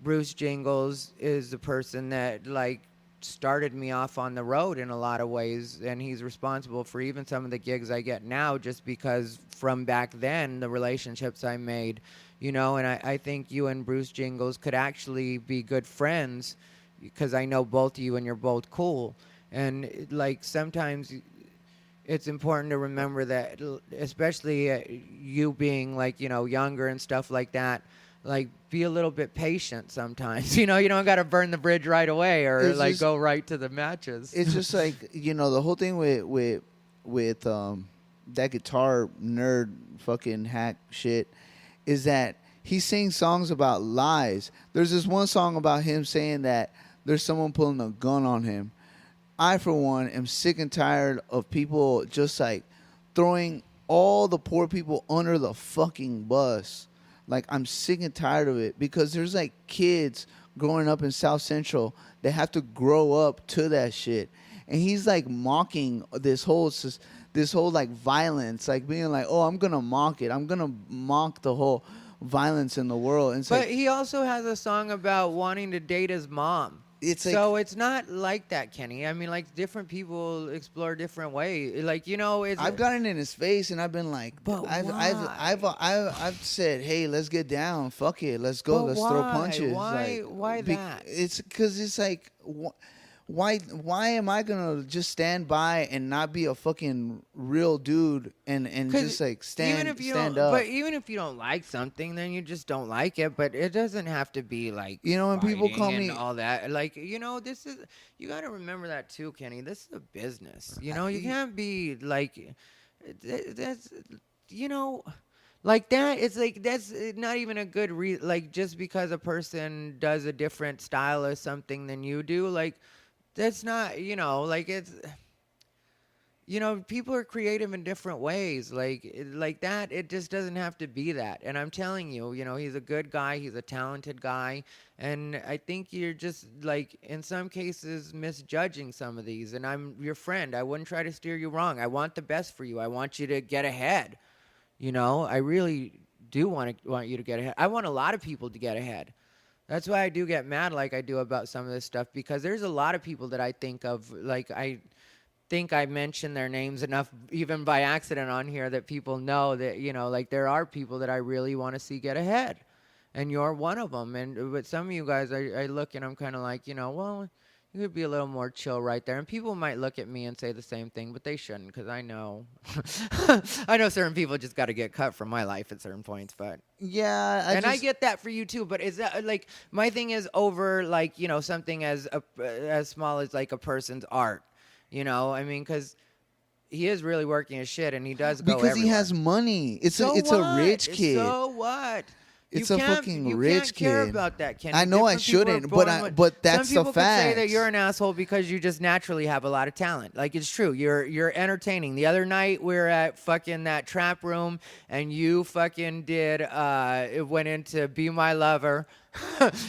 Bruce Jingles is the person that, like, started me off on the road in a lot of ways, and he's responsible for even some of the gigs I get now, just because from back then the relationships I made, you know. And I think you and Bruce Jingles could actually be good friends because I know both of you and you're both cool. And like sometimes it's important to remember that, especially you being like, you know, younger and stuff like that, like be a little bit patient sometimes. You know, you don't got to burn the bridge right away or It's like just, go right to the matches. it's just like, you know, the whole thing with that guitar nerd fucking hack shit is that he sings songs about lies. There's this one song about him saying that there's someone pulling a gun on him. I, for one, am sick and tired of people just like throwing all the poor people under the fucking bus. Like, I'm sick and tired of it because there's like kids growing up in South Central that have to grow up to that shit. And he's like mocking this whole like violence, like being like, oh, I'm gonna mock it. I'm gonna mock the whole violence in the world. And it's But like, he also has a song about wanting to date his mom. It's like, So it's not like that, Kenny. I mean, like different people explore different ways. Like, you know, it's I've gotten in his face and I've been like, But I've said, hey, let's get down, fuck it, let's go, But let's throw why? punches. Why that? It's because it's like, why am I gonna just stand by and not be a fucking real dude and 'Cause just like even if you stand don't, up? but even if you don't like something, then you just don't like it. But it doesn't have to be like, You know, when people fighting call and me, all that. Like, you know, this is, you got to remember that too, Kenny. This is a business. You know, you can't be like that's, you know, like that. It's like that's not even a good like just because a person does a different style or something than you do, like that's not, you know, like it's, you know, people are creative in different ways, like that. It just doesn't have to be that. And I'm telling you, you know, he's a good guy, he's a talented guy, and I think you're just like in some cases misjudging some of these. And I'm your friend, I wouldn't try to steer you wrong. I want the best for you, I want you to get ahead. You know, I really do want you to get ahead. I want a lot of people to get ahead. That's why I do get mad like I do about some of this stuff, because there's a lot of people that I think of, like think I mention their names enough, even by accident on here, that people know that, like there are people that I really want to see get ahead. And you're one of them. But some of you guys, I look and I'm kind of like, well, you could be a little more chill right there. And people might look at me and say the same thing, but they shouldn't, because I know, I know certain people just got to get cut from my life at certain points. But Yeah, I get that for you too. But is that like my thing is over like something as small as like a person's art, I mean, because he is really working his shit and he does go because he everywhere. has money. It's So it's what? a rich kid. So what? It's you a can't, fucking you rich can't care kid. about that, Kenny. I know I Different people are shouldn't, born but that's some the people could say that facts. you're an asshole because you just naturally have a lot of talent. Like, it's true. You're entertaining. The other night we were at fucking that trap room and you fucking did it went into Be My Lover.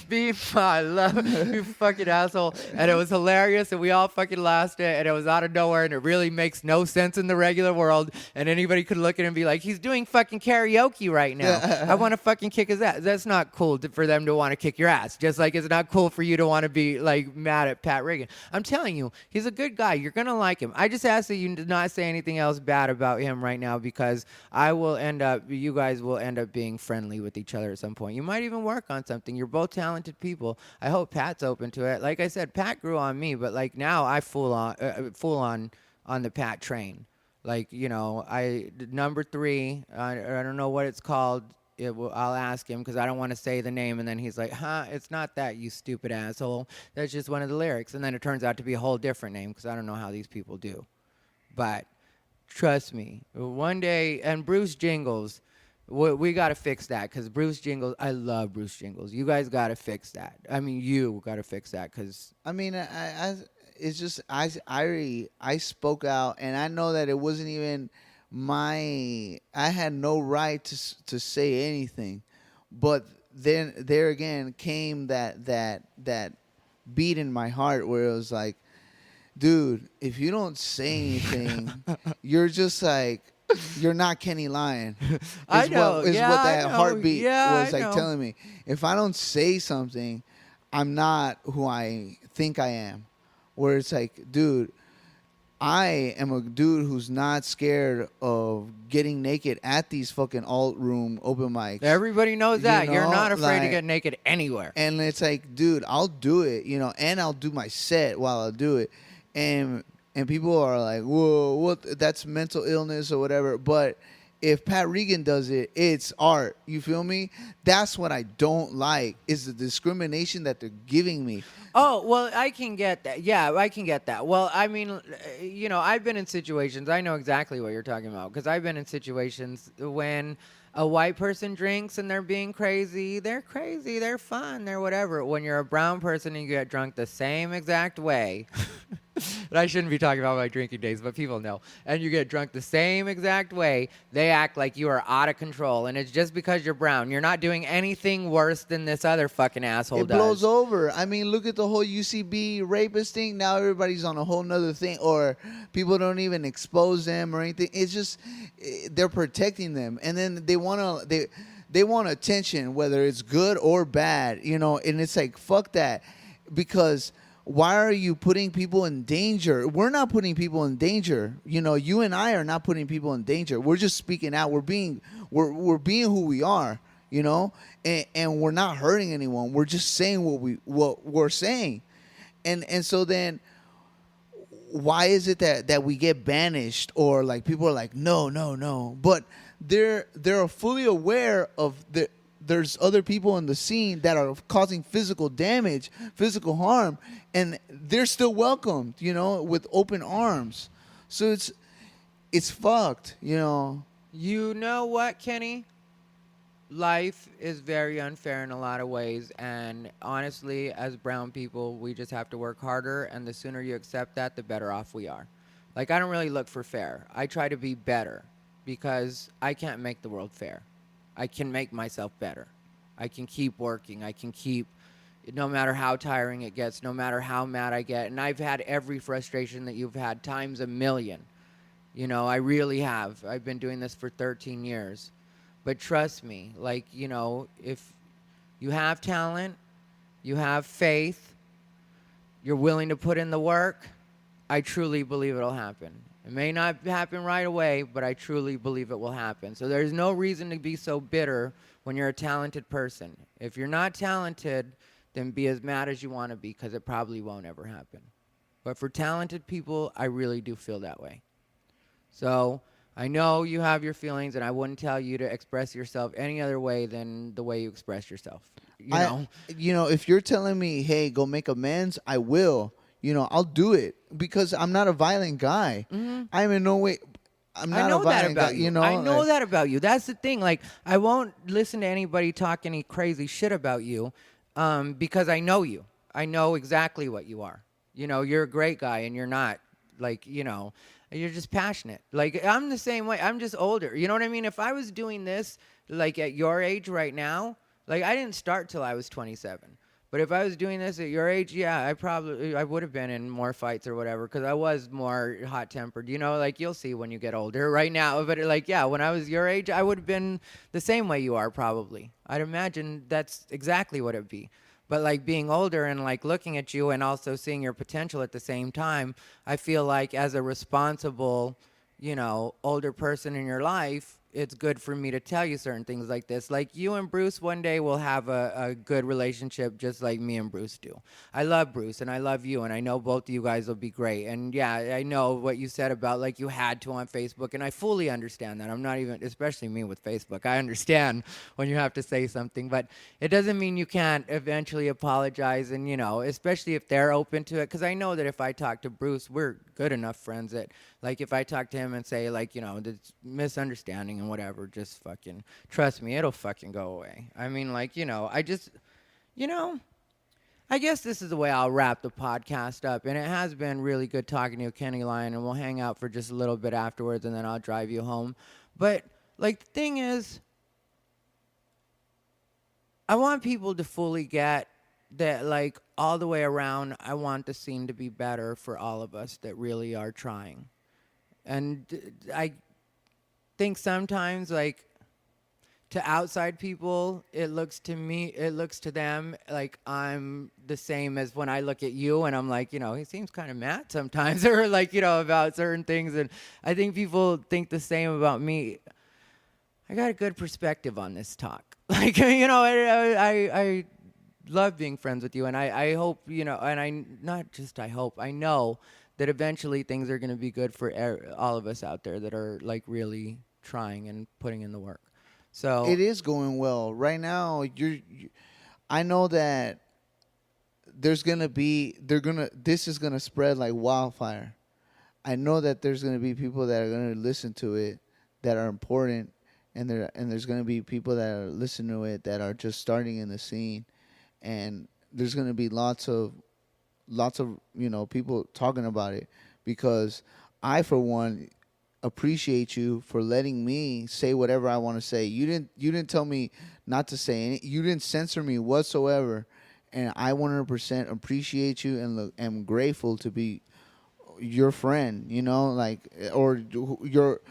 Be my lover, you fucking asshole. And it was hilarious and we all fucking lost it and it was out of nowhere and it really makes no sense in the regular world. And anybody could look at him and be like, he's doing fucking karaoke right now. I want to fucking kick his ass. That's not cool for them to want to kick your ass. Just like it's not cool for you to want to be like mad at Pat Reagan. I'm telling you, he's a good guy. You're going to like him. I just ask that you not say anything else bad about him right now because you guys will end up being friendly with each other at some point. You might even work on something. You're both talented people. I hope Pat's open to it. Like I said, Pat grew on me, but like now I full on the Pat train. Like, number 3, I don't know what it's called. I'll ask him because I don't want to say the name. And then he's like, it's not that, you stupid asshole. That's just one of the lyrics. And then it turns out to be a whole different name because I don't know how these people do. But trust me, one day, and Bruce Jingles, we got to fix that because Bruce Jingles, I love Bruce Jingles. You guys got to fix that. I mean, you got to fix that because. I mean, it's just I spoke out, and I know that it wasn't even I had no right to say anything, but then there again came that beat in my heart where it was like, dude, if you don't say anything, you're just like. You're not Kenny Lion. I know. What that heartbeat was I like know. telling me. If I don't say something, I'm not who I think I am. Where it's like, dude, I am a dude who's not scared of getting naked at these fucking alt room open mics. Everybody knows that. You're not afraid to like- get naked anywhere. And it's like, dude, I'll do it, and I'll do my set while I do it. And people are like, whoa, what? That's mental illness or whatever. But if Pat Regan does it, it's art. You feel me? That's what I don't like is the discrimination that they're giving me. Oh, well, I can get that. Yeah, I can get that. Well, I mean, I've been in situations. I know exactly what you're talking about because I've been in situations when a white person drinks and they're being crazy. They're crazy. They're fun. They're whatever. When you're a brown person and you get drunk the same exact way. But I shouldn't be talking about my drinking days, but people know. And you get drunk the same exact way, they act like you are out of control. And it's just because you're brown. You're not doing anything worse than this other fucking asshole does. It blows over. I mean, look at the whole UCB rapist thing. Now everybody's on a whole nother thing. Or people don't even expose them or anything. It's just, they're protecting them. And then they want attention, whether it's good or bad, and it's like, fuck that. Because why are you putting people in danger? We're not putting people in danger. You and I are not putting people in danger. We're just speaking out. We're being who we are, and we're not hurting anyone. We're just saying what we're saying. And so then why is it that we get banished or like people are like, no. But they're fully aware of there's other people in the scene that are causing physical damage, physical harm, and they're still welcomed, with open arms. So it's fucked, You know what, Kenny? Life is very unfair in a lot of ways, and honestly, as brown people, we just have to work harder, and the sooner you accept that, the better off we are. Like, I don't really look for fair. I try to be better because I can't make the world fair. I can make myself better. I can keep working. I can keep, no matter how tiring it gets, no matter how mad I get. And I've had every frustration that you've had times a million. I really have. I've been doing this for 13 years. But trust me, like, if you have talent, you have faith, you're willing to put in the work, I truly believe it'll happen. It may not happen right away, but I truly believe it will happen. So there's no reason to be so bitter when you're a talented person. If you're not talented, then be as mad as you want to be, because it probably won't ever happen. But for talented people, I really do feel that way. So I know you have your feelings, and I wouldn't tell you to express yourself any other way than the way you express yourself. If you're telling me, hey, go make amends, I will. I'll do it because I'm not a violent guy. Mm-hmm. I'm in no way. I'm not I know a that violent about guy. you. I know that about you. That's the thing. Like, I won't listen to anybody talk any crazy shit about you, because I know you. I know exactly what you are. You're a great guy, and you're not like, you're just passionate. Like, I'm the same way. I'm just older. You know what I mean? If I was doing this, like, at your age right now, like, I didn't start till I was 27. But if I was doing this at your age, yeah, I would have been in more fights or whatever, because I was more hot-tempered. Like, you'll see when you get older. Right now, but like, yeah, when I was your age, I would have been the same way you are, probably. I'd imagine that's exactly what it'd be. But like, being older and like looking at you and also seeing your potential at the same time, I feel like as a responsible, older person in your life, it's good for me to tell you certain things like this. Like, you and Bruce one day will have a good relationship, just like me and Bruce do. I love Bruce and I love you, and I know both of you guys will be great. And yeah, I know what you said about like you had to on Facebook, and I fully understand that. I'm not even, especially me with Facebook, I understand when you have to say something, but it doesn't mean you can't eventually apologize, and especially if they're open to it. Because I know that if I talk to Bruce, we're good enough friends that, like, if I talk to him and say, like, this misunderstanding and whatever, just fucking trust me, it'll fucking go away. I mean, like, I just, I guess this is the way I'll wrap the podcast up. And it has been really good talking to you, Kenny Lyon, and we'll hang out for just a little bit afterwards, and then I'll drive you home. But, like, the thing is, I want people to fully get that, like, all the way around, I want the scene to be better for all of us that really are trying. And I think sometimes, like, to outside people, it looks to them like I'm the same as when I look at you, and I'm like, he seems kind of mad sometimes, or like, about certain things. And I think people think the same about me. I got a good perspective on this talk. Like, I love being friends with you, and I hope, and I hope, I know that eventually things are going to be good for all of us out there that are like really trying and putting in the work. So it is going well right now. I know that this is gonna spread like wildfire. I know that there's gonna be people that are gonna listen to it that are important, and there's gonna be people that are listening to it that are just starting in the scene, and there's gonna be lots of people talking about it, because I, for one, appreciate you for letting me say whatever I want to say. You didn't tell me not to say any. You didn't censor me whatsoever, and I 100% appreciate you and am grateful to be your friend. Like, or your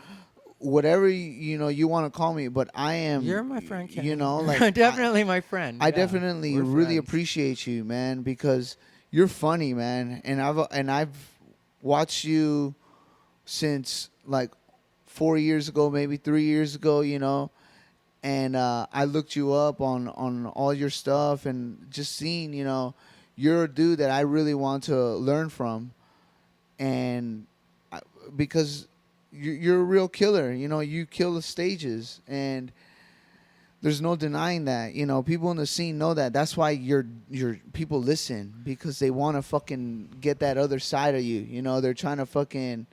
whatever you want to call me. But I am. You're my friend, Kenny. Like, definitely my friend. I definitely we're really friends. appreciate you, man, because you're funny, man, and I've watched you since like 4 years ago, maybe 3 years ago, and I looked you up on all your stuff, and just seeing, you're a dude that I really want to learn from, and because you're a real killer, you kill the stages, and there's no denying that. People in the scene know that. That's why your people listen, because they want to fucking get that other side of you. They're trying to fucking,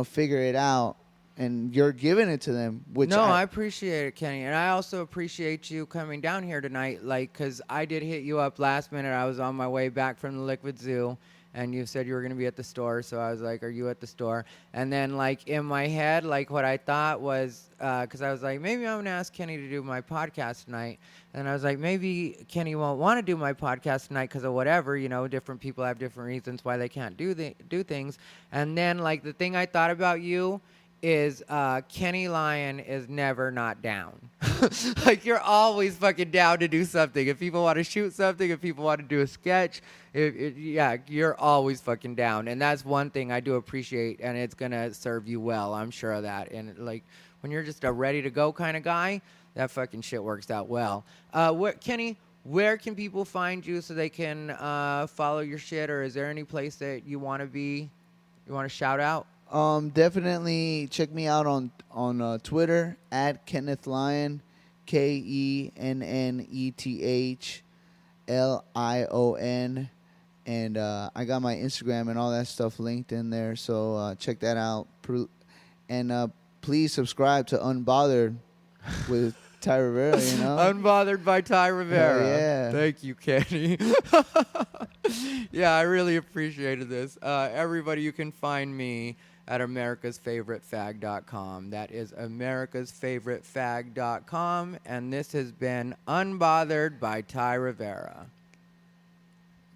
figure it out, and you're giving it to them. Which I appreciate it, Kenny, and I also appreciate you coming down here tonight. Like, because I did hit you up last minute. I was on my way back from the Liquid Zoo, and you said you were going to be at the store, so I was like, are you at the store? And then, like, in my head, like, what I thought was, because I was like, maybe I'm going to ask Kenny to do my podcast tonight. And I was like, maybe Kenny won't want to do my podcast tonight because of whatever, different people have different reasons why they can't do things. And then, like, the thing I thought about you is Kenny Lyon is never not down. Like, you're always fucking down to do something. If people want to shoot something, if people want to do a sketch, yeah, you're always fucking down. And that's one thing I do appreciate, and it's going to serve you well. I'm sure of that. And, like, when you're just a ready-to-go kind of guy, that fucking shit works out well. Kenny, where can people find you so they can follow your shit, or is there any place that you want to be, you want to shout out? Definitely check me out on Twitter at Kenneth Lyon, KENNETHLION, and I got my Instagram and all that stuff linked in there. So check that out, and please subscribe to Unbothered with Ty Rivera. You know, Unbothered by Ty Rivera. Hell yeah. Thank you, Kenny. Yeah, I really appreciated this. Everybody, you can find me at americasfavoritefag.com. That is americasfavoritefag.com. And this has been Unbothered by Ty Rivera.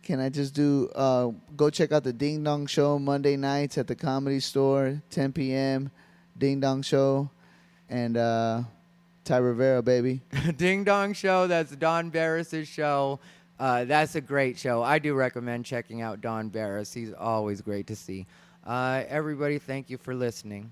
Can I just do, go check out the Ding Dong Show Monday nights at the Comedy Store, 10 p.m., Ding Dong Show, and Ty Rivera, baby. Ding Dong Show, that's Don Barris' show. That's a great show. I do recommend checking out Don Barris. He's always great to see. Everybody, thank you for listening.